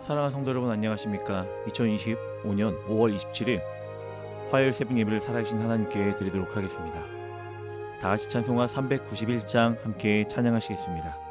사랑하는 성도 여러분, 안녕하십니까? 2025년 5월 27일 화요일 새벽 예배를 살아계신 하나님께 드리도록 하겠습니다. 다같이 찬송가 391장 함께 찬양하시겠습니다.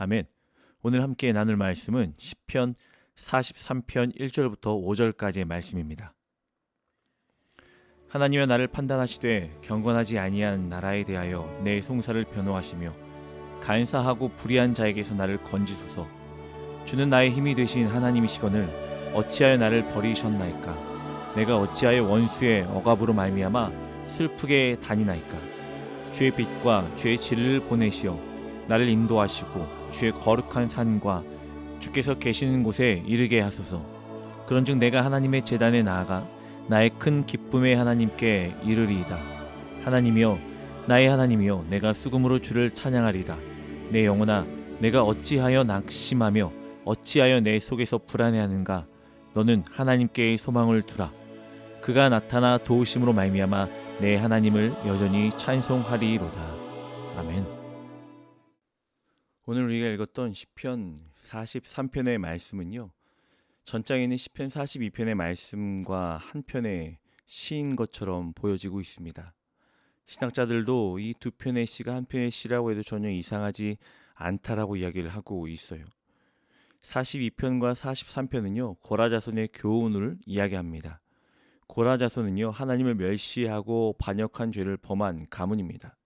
아멘. 오늘 함께 나눌 말씀은 시편 43편 1절부터 5절까지의 말씀입니다. 하나님여 나를 판단하시되 경건하지 아니한 나라에 대하여 내 송사를 변호하시며 간사하고 불의한 자에게서 나를 건지소서. 주는 나의 힘이 되신 하나님이시거늘 어찌하여 나를 버리셨나이까. 내가 어찌하여 원수의 억압으로 말미암아 슬프게 다니나이까. 주의 빛과 주의 진리를 보내시어 나를 인도하시고 주의 거룩한 산과 주께서 계시는 곳에 이르게 하소서. 그런즉 내가 하나님의 제단에 나아가 나의 큰 기쁨의 하나님께 이르리이다. 하나님이여 나의 하나님이여 내가 수금으로 주를 찬양하리다. 내 영혼아 내가 어찌하여 낙심하며 어찌하여 내 속에서 불안해하는가. 너는 하나님께의 소망을 두라. 그가 나타나 도우심으로 말미암아 내 하나님을 여전히 찬송하리로다. 아멘. 오늘 우리가 읽었던 시편 43편의 말씀은요, 전장에 있는 시편 42편의 말씀과 한 편의 시인 것처럼 보여지고 있습니다. 신학자들도 이 두 편의 시가 한 편의 시라고 해도 전혀 이상하지 않다라고 이야기를 하고 있어요. 42편과 43편은요 고라 자손의 교훈을 이야기합니다. 고라 자손은요 하나님을 멸시하고 반역한 죄를 범한 가문입니다.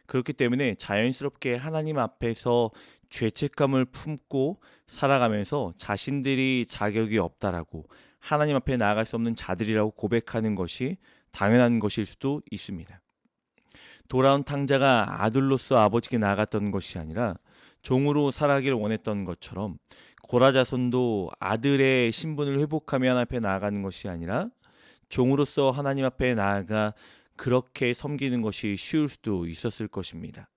그렇기 때문에 자연스럽게 하나님 앞에서 죄책감을 품고 살아가면서 자신들이 자격이 없다라고, 하나님 앞에 나아갈 수 없는 자들이라고 고백하는 것이 당연한 것일 수도 있습니다. 돌아온 탕자가 아들로서 아버지께 나아갔던 것이 아니라 종으로 살아가기를 원했던 것처럼, 고라 자손도 아들의 신분을 회복하며 하나님 앞에 나아가는 것이 아니라 종으로서 하나님 앞에 나아가 그렇게 섬기는 것이 쉬울 수도 있었을 것입니다.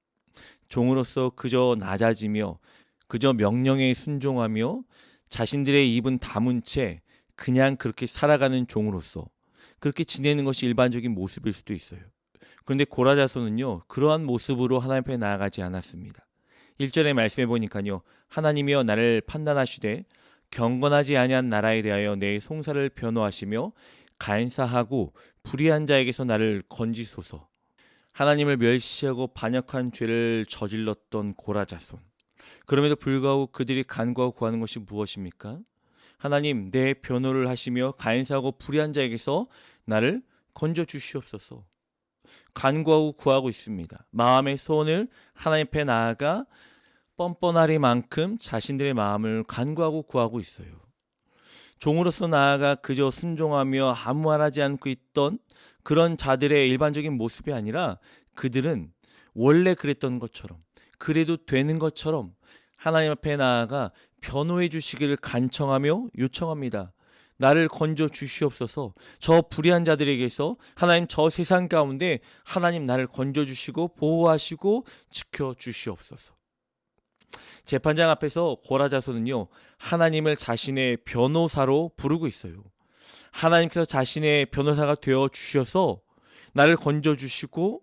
종으로서 그저 낮아지며 그저 명령에 순종하며 자신들의 입은 다문 채 그냥 그렇게 살아가는 종으로서 그렇게 지내는 것이 일반적인 모습일 수도 있어요. 그런데 고라 자손은요 그러한 모습으로 하나님 앞에 나아가지 않았습니다. 1절의 말씀해 보니까요, 하나님이여 나를 판단하시되 경건하지 아니한 나라에 대하여 내 송사를 변호하시며 간사하고 불의한 자에게서 나를 건지소서. 하나님을 멸시하고 반역한 죄를 저질렀던 고라 자손. 그럼에도 불구하고 그들이 간구하고 구하는 것이 무엇입니까? 하나님 내 변호를 하시며 간사하고 불의한 자에게서 나를 건져 주시옵소서. 간구하고 구하고 있습니다. 마음의 소원을 하나님 앞에 나아가 뻔뻔하리만큼 자신들의 마음을 간구하고 구하고 있어요. 종으로서 나아가 그저 순종하며 아무 말하지 않고 있던 그런 자들의 일반적인 모습이 아니라, 그들은 원래 그랬던 것처럼, 그래도 되는 것처럼 하나님 앞에 나아가 변호해 주시기를 간청하며 요청합니다. 나를 건져 주시옵소서. 저 불의한 자들에게서 하나님, 저 세상 가운데 하나님 나를 건져 주시고 보호하시고 지켜 주시옵소서. 재판장 앞에서 고라 자손은요 하나님을 자신의 변호사로 부르고 있어요. 하나님께서 자신의 변호사가 되어 주셔서 나를 건져 주시고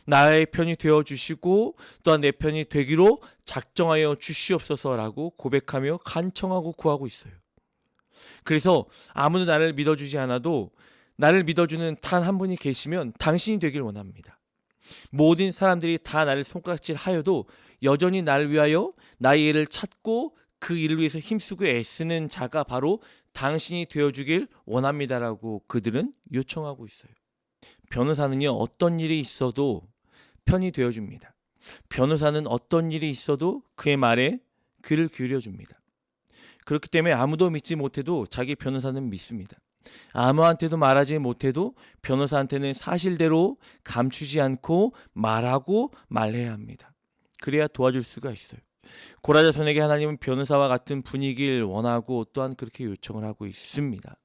나의 편이 되어 주시고 또한 내 편이 되기로 작정하여 주시옵소서라고 고백하며 간청하고 구하고 있어요. 그래서 아무도 나를 믿어주지 않아도 나를 믿어주는 단 한 분이 계시면 당신이 되길 원합니다. 모든 사람들이 다 나를 손가락질하여도 여전히 나를 위하여 나의 일을 찾고 그 일을 위해서 힘쓰고 애쓰는 자가 바로 당신이 되어주길 원합니다라고 그들은 요청하고 있어요. 변호사는요 어떤 일이 있어도 편이 되어줍니다. 변호사는 어떤 일이 있어도 그의 말에 귀를 기울여줍니다. 그렇기 때문에 아무도 믿지 못해도 자기 변호사는 믿습니다. 아무한테도 말하지 못해도 변호사한테는 사실대로 감추지 않고 말하고 말해야 합니다. 그래야 도와줄 수가 있어요. 고라 자손에게 하나님은 변호사와 같은 분위기를 원하고 또한 그렇게 요청을 하고 있습니다.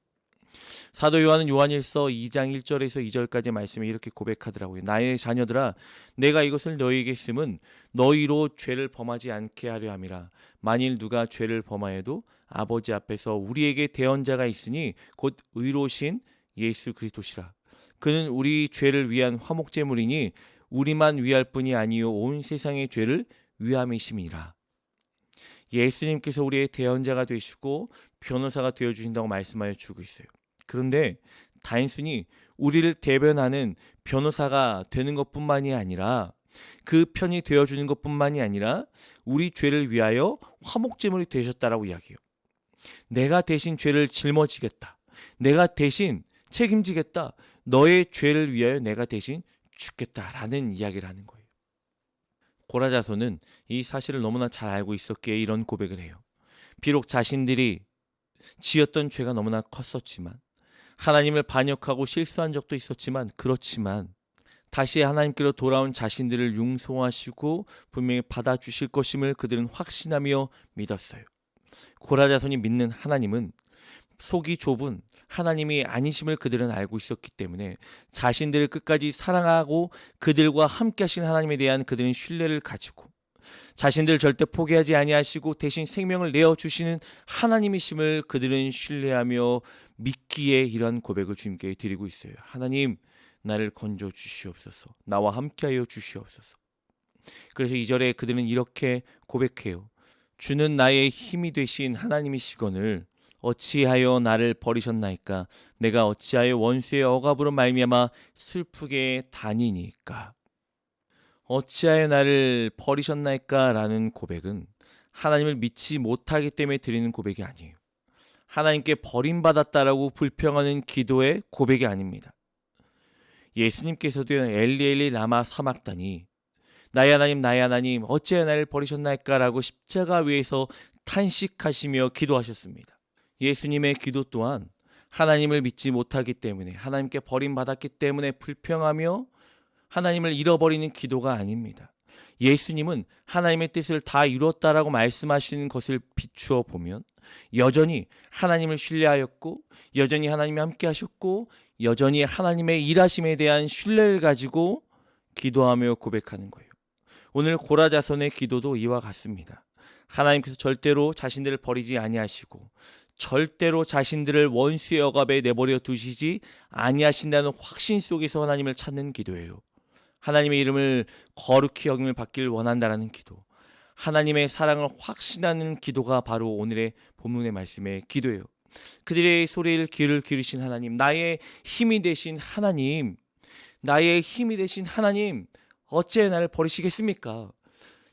사도 요한은 요한일서 2장 1절에서 2절까지 말씀에 이렇게 고백하더라고요. 나의 자녀들아, 내가 이것을 너희에게 쓰면 너희로 죄를 범하지 않게 하려 함이라. 만일 누가 죄를 범하여도 아버지 앞에서 우리에게 대언자가 있으니 곧 의로우신 예수 그리스도시라. 그는 우리 죄를 위한 화목제물이니 우리만 위할 뿐이 아니요 온 세상의 죄를 위함이심이라. 예수님께서 우리의 대언자가 되시고 변호사가 되어주신다고 말씀하여 주고 있어요. 그런데 단순히 우리를 대변하는 변호사가 되는 것뿐만이 아니라, 그 편이 되어주는 것뿐만이 아니라 우리 죄를 위하여 화목제물이 되셨다라고 이야기해요. 내가 대신 죄를 짊어지겠다. 내가 대신 책임지겠다. 너의 죄를 위하여 내가 대신 죽겠다라는 이야기를 하는 거예요. 고라자손은 이 사실을 너무나 잘 알고 있었기에 이런 고백을 해요. 비록 자신들이 지었던 죄가 너무나 컸었지만, 하나님을 반역하고 실수한 적도 있었지만, 그렇지만 다시 하나님께로 돌아온 자신들을 용서하시고 분명히 받아주실 것임을 그들은 확신하며 믿었어요. 고라자손이 믿는 하나님은 속이 좁은 하나님이 아니심을 그들은 알고 있었기 때문에 자신들을 끝까지 사랑하고 그들과 함께 하신 하나님에 대한 그들은 신뢰를 가지고, 자신들을 절대 포기하지 아니하시고 대신 생명을 내어주시는 하나님이심을 그들은 신뢰하며 믿기에 이런 고백을 주님께 드리고 있어요. 하나님, 나를 건져 주시옵소서. 나와 함께하여 주시옵소서. 그래서 2절에 그들은 이렇게 고백해요. 주는 나의 힘이 되신 하나님이시거늘 어찌하여 나를 버리셨나이까? 내가 어찌하여 원수의 억압으로 말미암아 슬프게 다니니까? 어찌하여 나를 버리셨나이까? 라는 고백은 하나님을 믿지 못하기 때문에 드리는 고백이 아니에요. 하나님께 버림받았다라고 불평하는 기도의 고백이 아닙니다. 예수님께서도 엘리 엘리 라마 사막다니, 나의 하나님 어찌하여 나를 버리셨나이까? 라고 십자가 위에서 탄식하시며 기도하셨습니다. 예수님의 기도 또한 하나님을 믿지 못하기 때문에, 하나님께 버림받았기 때문에 불평하며 하나님을 잃어버리는 기도가 아닙니다. 예수님은 하나님의 뜻을 다 이루었다라고 말씀하시는 것을 비추어 보면 여전히 하나님을 신뢰하였고, 여전히 하나님이 함께 하셨고, 여전히 하나님의 일하심에 대한 신뢰를 가지고 기도하며 고백하는 거예요. 오늘 고라자손의 기도도 이와 같습니다. 하나님께서 절대로 자신들을 버리지 아니하시고 절대로 자신들을 원수의 억압에 내버려 두시지 아니하신다는 확신 속에서 하나님을 찾는 기도예요. 하나님의 이름을 거룩히 여김을 받길 원한다라는 기도, 하나님의 사랑을 확신하는 기도가 바로 오늘의 본문의 말씀의 기도예요. 그들의 소리를 귀를 기르신 하나님, 나의 힘이 되신 하나님, 나의 힘이 되신 하나님, 어찌하여 나를 버리시겠습니까?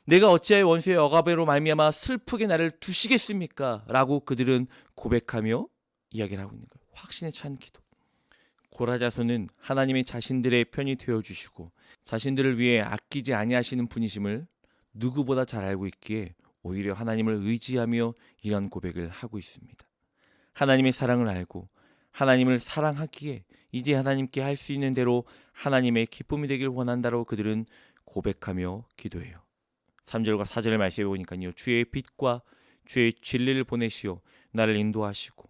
내가 어찌하여 원수의 억압으로 말미암아 슬프게 나를 두시겠습니까? 라고 그들은 고백하며 이야기를 하고 있는 거예요. 확신에 찬 기도. 고라자손은 하나님의 자신들의 편이 되어주시고 자신들을 위해 아끼지 아니하시는 분이심을 누구보다 잘 알고 있기에 오히려 하나님을 의지하며 이런 고백을 하고 있습니다. 하나님의 사랑을 알고 하나님을 사랑하기에 이제 하나님께 할 수 있는 대로 하나님의 기쁨이 되길 원한다고 그들은 고백하며 기도해요. 3절과 4절의 말씀에 보니까요, 주의 빛과 주의 진리를 보내시어 나를 인도하시고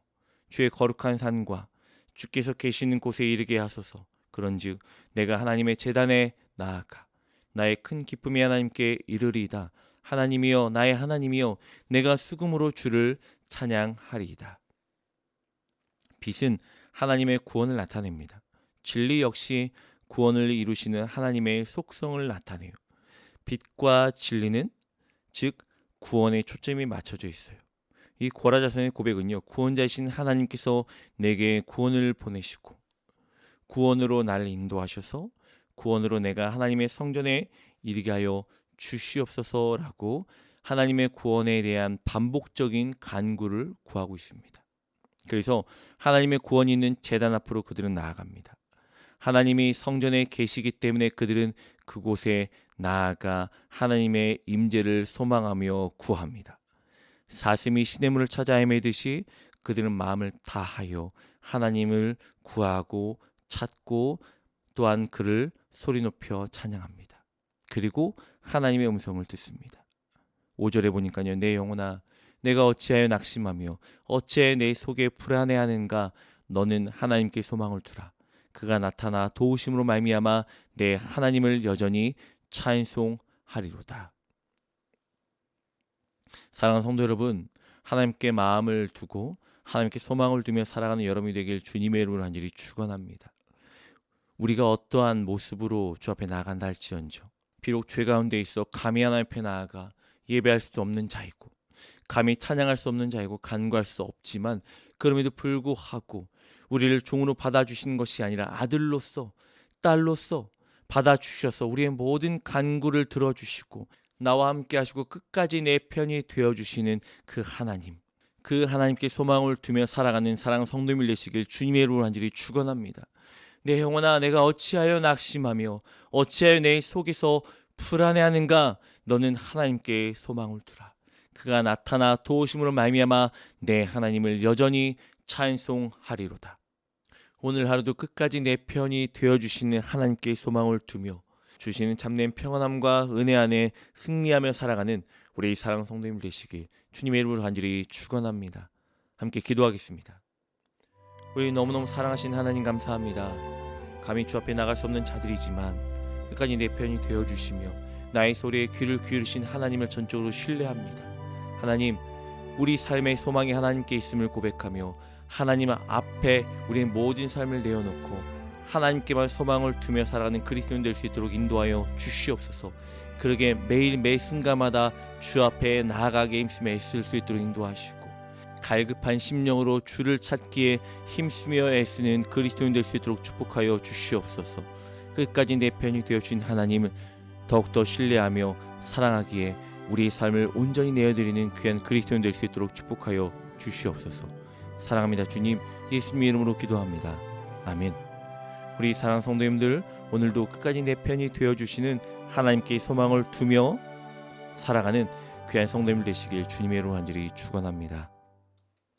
주의 거룩한 산과 주께서 계시는 곳에 이르게 하소서. 그런즉 내가 하나님의 제단에 나아가 나의 큰 기쁨이 하나님께 이르리이다. 하나님이여, 나의 하나님이여, 내가 수금으로 주를 찬양하리이다. 빛은 하나님의 구원을 나타냅니다. 진리 역시 구원을 이루시는 하나님의 속성을 나타내요. 빛과 진리는 즉 구원에 초점이 맞춰져 있어요. 이 고라자손의 고백은요, 구원자이신 하나님께서 내게 구원을 보내시고 구원으로 나를 인도하셔서 구원으로 내가 하나님의 성전에 이르게 하여 주시옵소서라고 하나님의 구원에 대한 반복적인 간구를 구하고 있습니다. 그래서 하나님의 구원이 있는 제단 앞으로 그들은 나아갑니다. 하나님이 성전에 계시기 때문에 그들은 그곳에 나아가 하나님의 임재를 소망하며 구합니다. 사슴이 시냇물을 찾아 헤매듯이 그들은 마음을 다하여 하나님을 구하고 찾고 또한 그를 소리 높여 찬양합니다. 그리고 하나님의 음성을 듣습니다. 5절에 보니까요, 내 영혼아, 내가 어찌하여 낙심하며 어찌하여 내 속에 불안해하는가? 너는 하나님께 소망을 두라. 그가 나타나 도우심으로 말미암아 내 하나님을 여전히 찬송하리로다. 사랑하는 성도 여러분, 하나님께 마음을 두고 하나님께 소망을 두며 살아가는 여러분이 되길 주님의 이름으로 간절히 축원합니다. 우리가 어떠한 모습으로 주 앞에 나아간다 할지언정, 비록 죄 가운데 있어 감히 하나님 앞에 나아가 예배할 수도 없는 자이고 감히 찬양할 수 없는 자이고 간구할 수 없지만, 그럼에도 불구하고 우리를 종으로 받아주시는 것이 아니라 아들로서 딸로서 받아주셔서 우리의 모든 간구를 들어주시고 나와 함께 하시고 끝까지 내 편이 되어주시는 그 하나님, 그 하나님께 소망을 두며 살아가는 사랑 성도님을 되시길 주님의 이름으로 간절히 축원합니다. 내 영혼아, 내가 어찌하여 낙심하며 어찌하여 내 속에서 불안해하는가? 너는 하나님께 소망을 두라. 그가 나타나 도우심으로 말미암아 내 하나님을 여전히 찬송하리로다. 오늘 하루도 끝까지 내 편이 되어주시는 하나님께 소망을 두며 주시는 참된 평안함과 은혜 안에 승리하며 살아가는 우리 사랑 성도님 되시길 주님의 이름으로 간절히 축원합니다. 함께 기도하겠습니다. 우리 너무너무 사랑하신 하나님 감사합니다. 감히 주 앞에 나갈 수 없는 자들이지만 끝까지 내 편이 되어주시며 나의 소리에 귀를 기울이신 하나님을 전적으로 신뢰합니다. 하나님, 우리 삶의 소망이 하나님께 있음을 고백하며 하나님 앞에 우리의 모든 삶을 내어놓고 하나님께만 소망을 두며 살아가는 그리스도인 될 수 있도록 인도하여 주시옵소서. 그러게 매일 매 순간마다 주 앞에 나아가게 힘쓰며 애쓸 수 있도록 인도하시고 갈급한 심령으로 주를 찾기에 힘쓰며 애쓰는 그리스도인 될 수 있도록 축복하여 주시옵소서. 끝까지 내 편이 되어주신 하나님을 더욱더 신뢰하며 사랑하기에 우리의 삶을 온전히 내어드리는 귀한 그리스도인 될 수 있도록 축복하여 주시옵소서. 사랑합니다. 주님, 예수님의 이름으로 기도합니다. 아멘. 우리 사랑 성도님들, 오늘도 끝까지 내 편이 되어주시는 하나님께 소망을 두며 살아가는 귀한 성도님 되시길 주님의 이름으로 간절히 축원합니다.